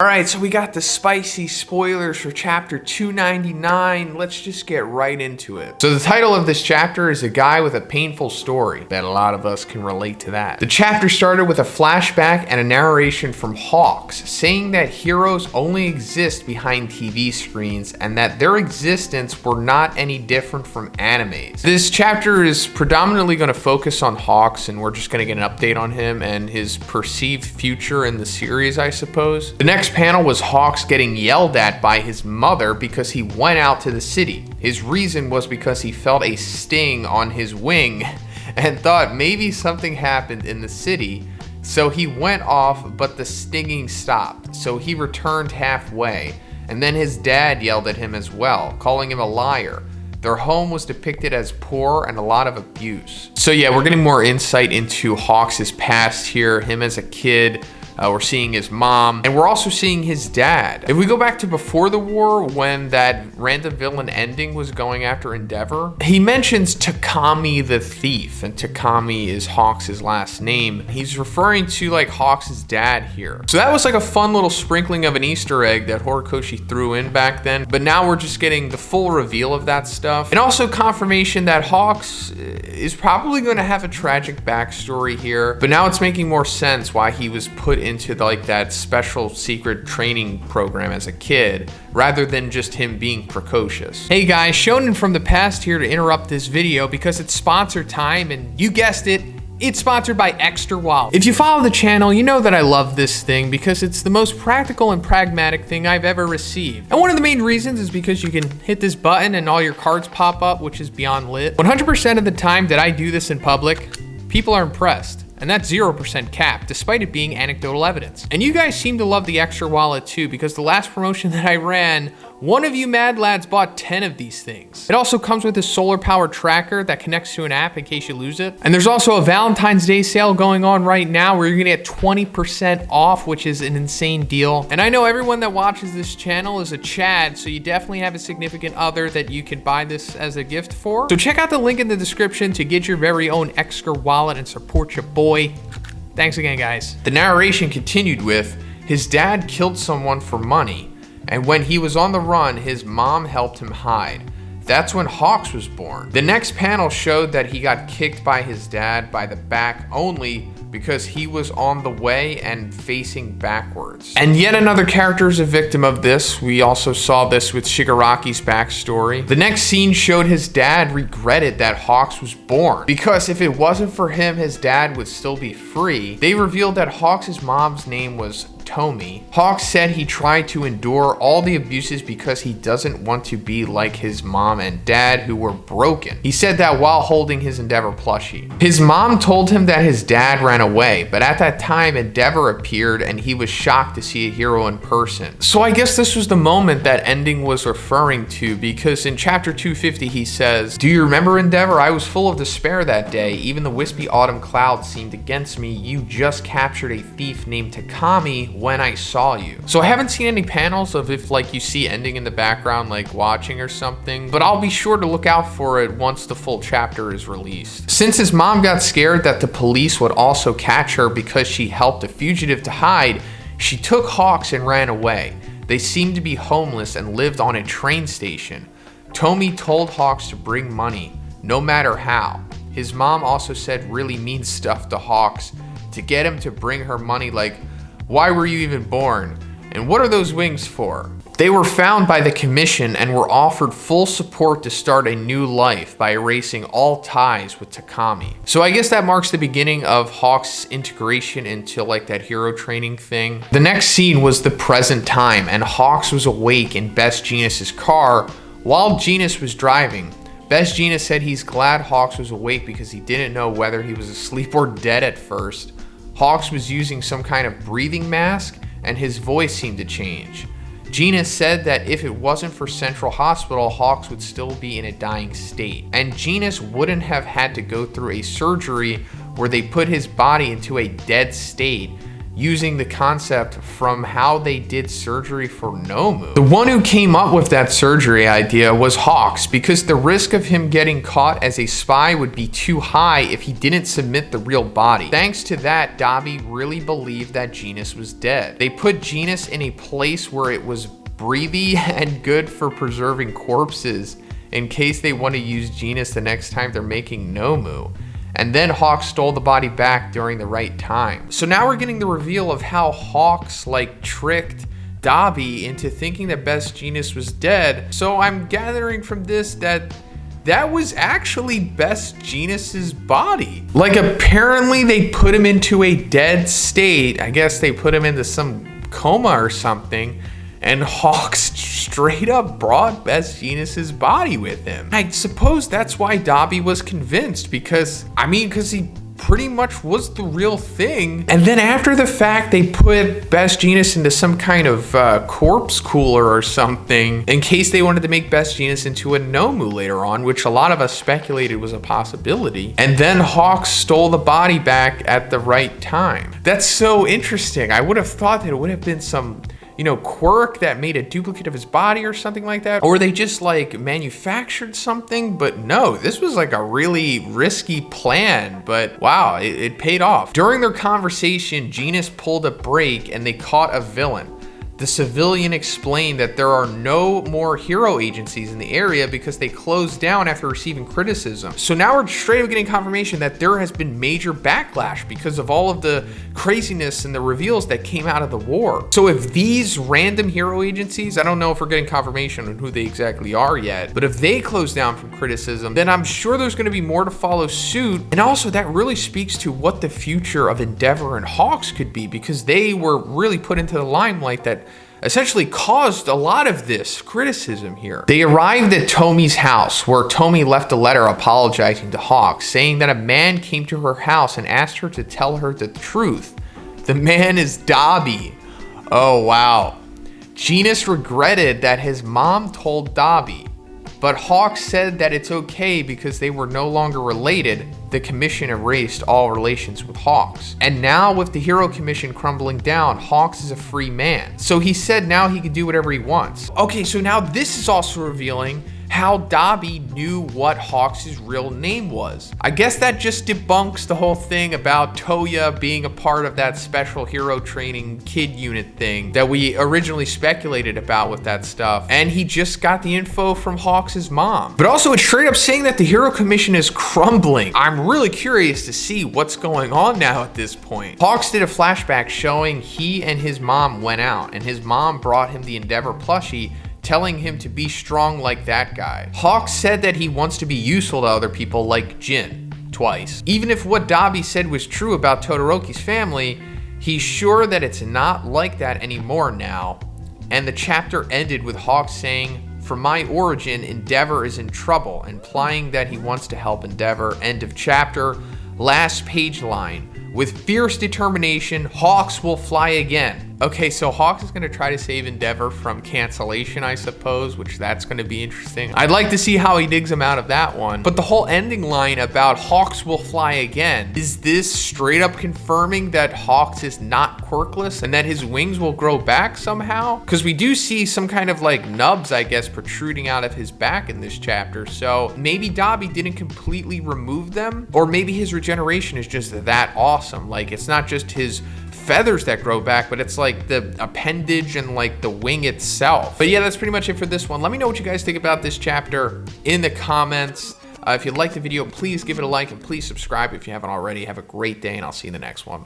Alright, so we got the spicy spoilers for chapter 299. Let's just get right into it. So the title of this chapter is A Guy with a Painful Story. Bet a lot of us can relate to that. The chapter started with a flashback and a narration from Hawks, saying that heroes only exist behind TV screens and that their existence were not any different from animes. This chapter is predominantly going to focus on Hawks, and we're just going to get an update on him and his perceived future in the series, I suppose. The next panel was Hawks getting yelled at by his mother because he went out to the city. His reason was because he felt a sting on his wing and thought maybe something happened in the city. So he went off, but the stinging stopped. So he returned halfway. And then his dad yelled at him as well, calling him a liar. Their home was depicted as poor and a lot of abuse. So yeah, we're getting more insight into Hawks' past here, him as a kid. We're seeing his mom, and we're also seeing his dad. If we go back to before the war, when that random villain ending was going after Endeavor, he mentions Takami the thief, and Takami is Hawks' last name. He's referring to like Hawks' dad here. So that was like a fun little sprinkling of an Easter egg that Horikoshi threw in back then, but now we're just getting the full reveal of that stuff. And also confirmation that Hawks is probably going to have a tragic backstory here, but now it's making more sense why he was put into like that special secret training program as a kid rather than just him being precocious. Hey guys, Shonen from the past here to interrupt this video because it's sponsor time, and you guessed it, it's sponsored by Extra Wallet. If you follow the channel, you know that I love this thing because it's the most practical and pragmatic thing I've ever received. And one of the main reasons is because you can hit this button and all your cards pop up, which is beyond lit. 100% of the time that I do this in public, people are impressed. And that's 0% cap, despite it being anecdotal evidence. And you guys seem to love the Extra Wallet too, because the last promotion that I ran, one of you mad lads bought 10 of these things. It also comes with a solar power tracker that connects to an app in case you lose it. And there's also a Valentine's Day sale going on right now where you're gonna get 20% off, which is an insane deal. And I know everyone that watches this channel is a Chad, so you definitely have a significant other that you can buy this as a gift for. So check out the link in the description to get your very own Extra Wallet and support your boy. Thanks again, guys. The narration continued with, his dad killed someone for money, and when he was on the run, his mom helped him hide. That's when Hawks was born. The next panel showed that he got kicked by his dad by the back only because he was on the way and facing backwards. And yet another character is a victim of this. We also saw this with Shigaraki's backstory. The next scene showed his dad regretted that Hawks was born because if it wasn't for him, his dad would still be free. They revealed that Hawks' mom's name was Tomi. Hawks said he tried to endure all the abuses because he doesn't want to be like his mom and dad who were broken. He said that while holding his Endeavor plushie. His mom told him that his dad ran away, but at that time Endeavor appeared and he was shocked to see a hero in person. So I guess this was the moment that ending was referring to, because in chapter 250 he says, "Do you remember Endeavor? I was full of despair that day. Even the wispy autumn clouds seemed against me. You just captured a thief named Takami when I saw you." So I haven't seen any panels of if like you see ending in the background like watching or something, but I'll be sure to look out for it once the full chapter is released. Since his mom got scared that the police would also catch her because she helped a fugitive to hide, she took Hawks and ran away. They seemed to be homeless and lived on a train station. Tomi told Hawks to bring money, no matter how. His mom also said really mean stuff to Hawks to get him to bring her money, like, "Why were you even born? And what are those wings for?" They were found by the commission and were offered full support to start a new life by erasing all ties with Takami. So I guess that marks the beginning of Hawks' integration into like that hero training thing. The next scene was the present time, and Hawks was awake in Best Jeanist's car while Jeanist was driving. Best Jeanist said he's glad Hawks was awake because he didn't know whether he was asleep or dead at first. Hawks was using some kind of breathing mask and his voice seemed to change. Jeanist said that if it wasn't for Central Hospital, Hawks would still be in a dying state. And Jeanist wouldn't have had to go through a surgery where they put his body into a dead state, using the concept from how they did surgery for Nomu. The one who came up with that surgery idea was Hawks, because the risk of him getting caught as a spy would be too high if he didn't submit the real body. Thanks to that, Dabi really believed that Jeanist was dead. They put Jeanist in a place where it was breathy and good for preserving corpses in case they want to use Jeanist the next time they're making Nomu. And then Hawks stole the body back during the right time. So now we're getting the reveal of how Hawks tricked Dabi into thinking that Best Jeanist was dead. So I'm gathering from this that that was actually Best Jeanist's body. Apparently they put him into a dead state. I guess they put him into some coma or something. And Hawks straight up brought Best Jeanist's body with him. I suppose that's why Dabi was convinced, because he pretty much was the real thing. And then after the fact, they put Best Jeanist into some kind of corpse cooler or something in case they wanted to make Best Jeanist into a Nomu later on, which a lot of us speculated was a possibility. And then Hawks stole the body back at the right time. That's so interesting. I would have thought that it would have been some Quirk that made a duplicate of his body or something like that. Or they just manufactured something, but no, this was a really risky plan, but wow, it paid off. During their conversation, Jeanist pulled a brake and they caught a villain. The civilian explained that there are no more hero agencies in the area because they closed down after receiving criticism. So now we're straight up getting confirmation that there has been major backlash because of all of the craziness and the reveals that came out of the war. So if these random hero agencies, I don't know if we're getting confirmation on who they exactly are yet, but if they close down from criticism, then I'm sure there's going to be more to follow suit. And also that really speaks to what the future of Endeavor and Hawks could be, because they were really put into the limelight that essentially caused a lot of this criticism here. They arrived at Tomi's house, where Tomi left a letter apologizing to Hawks, saying that a man came to her house and asked her to tell her the truth. The man is Dabi. Oh wow. Jeanist regretted that his mom told Dabi, but Hawks said that it's okay because they were no longer related. The commission erased all relations with Hawks. And now with the Hero Commission crumbling down, Hawks is a free man. So he said now he can do whatever he wants. Okay, so now this is also revealing how Dabi knew what Hawks' real name was. I guess that just debunks the whole thing about Toya being a part of that special hero training kid unit thing that we originally speculated about with that stuff. And he just got the info from Hawks' mom. But also it's straight up saying that the Hero Commission is crumbling. I'm really curious to see what's going on now at this point. Hawks did a flashback showing he and his mom went out, and his mom brought him the Endeavor plushie, telling him to be strong like that guy. Hawks said that he wants to be useful to other people like Jin, twice. Even if what Dabi said was true about Todoroki's family, he's sure that it's not like that anymore now. And the chapter ended with Hawks saying, "From my origin, Endeavor is in trouble," implying that he wants to help Endeavor. End of chapter. Last page line. With fierce determination, Hawks will fly again. Okay, so Hawks is going to try to save Endeavor from cancellation, I suppose, which that's going to be interesting. I'd like to see how he digs him out of that one. But the whole ending line about Hawks will fly again, is this straight up confirming that Hawks is not quirkless and that his wings will grow back somehow? Because we do see some kind of nubs, I guess, protruding out of his back in this chapter. So maybe Dabi didn't completely remove them, or maybe his regeneration is just that awesome. It's not just his feathers that grow back, but it's the appendage and the wing itself. But yeah, that's pretty much it for this one. Let me know what you guys think about this chapter in the comments. If you liked the video, please give it a like and please subscribe if you haven't already. Have a great day, and I'll see you in the next one.